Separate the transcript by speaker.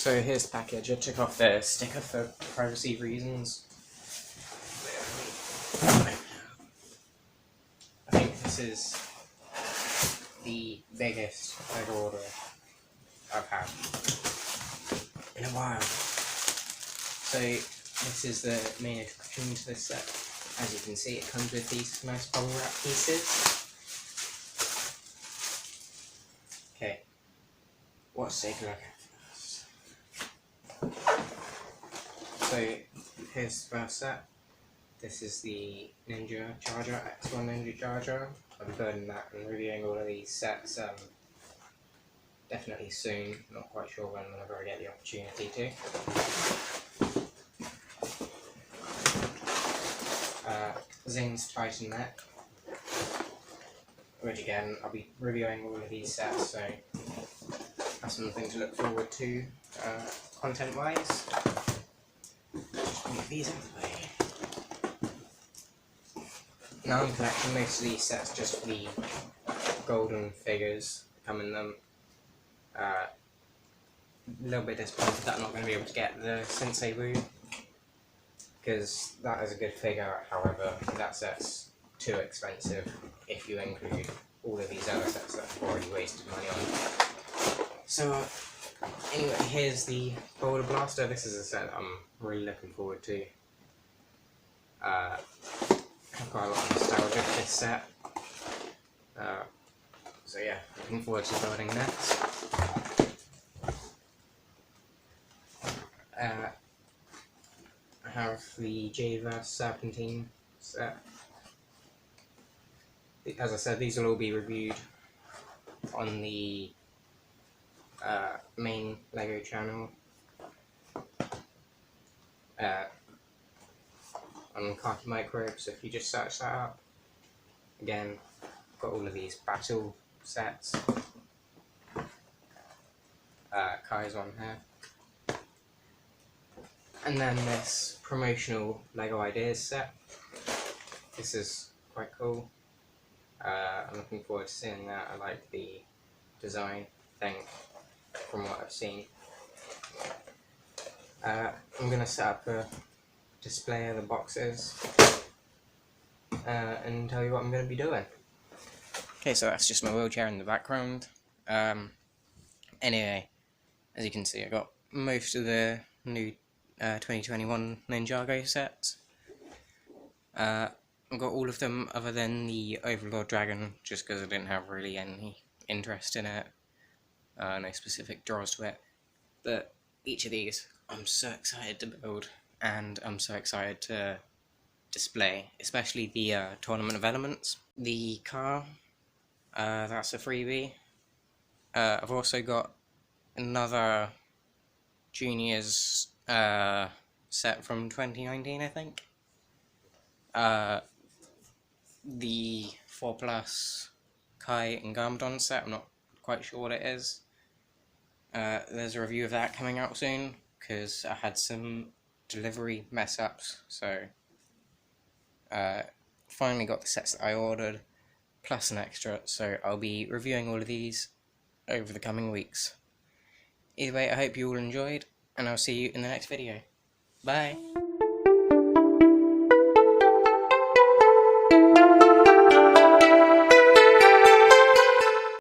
Speaker 1: So here's the package. I took off the sticker for privacy reasons. I think this is the biggest Lego order I've had in a while. So this is the main introduction to this set. As you can see, it comes with these nice bubble wrap pieces. Okay, what's take a look at first? So here's the first set. This is the Ninja Charger, X1 Ninja Charger. I'll be building that and reviewing all of these sets definitely soon. Not quite sure when, whenever I get the opportunity to. Zing's Titan Neck, which again I'll be reviewing all of these sets, so that's something to look forward to content wise. Just move these out of the way. Now I'm collecting most of these sets just for the golden figures that come in them. A little bit disappointed that I'm not going to be able to get the Sensei Wu, because that is a good figure. However, that set's too expensive if you include all of these other sets that I've already wasted money on. So anyway, here's the Boulder Blaster. This is a set that I'm really looking forward to. I've got a lot of nostalgia for this set. So yeah, looking forward to building next. I have the Java Serpentine set. As I said, these will all be reviewed on the main LEGO channel. On khakimicrobe, so if you just search that up. Again, I've got all of these battle sets. Kai's on here. And then this promotional LEGO Ideas set. This is quite cool. I'm looking forward to seeing that. I like the design thing from what I've seen. I'm going to set up a display of the boxes and tell you what I'm going to be doing. Okay, so that's just my wheelchair in the background. Anyway, as you can see, I got most of the new 2021 Ninjago sets. I've got all of them other than the Overlord Dragon, just because I didn't have really any interest in it. No specific draws to it. But each of these I'm so excited to build, and I'm so excited to display, especially the Tournament of Elements. The car, that's a freebie. I've also got another Juniors set from 2019, I think. The 4+ Kai and Garmadon set, I'm not quite sure what it is. There's a review of that coming out soon, because I had some delivery mess ups, so finally got the sets that I ordered, plus an extra, so I'll be reviewing all of these over the coming weeks. Either way, I hope you all enjoyed, and I'll see you in the next video. Bye!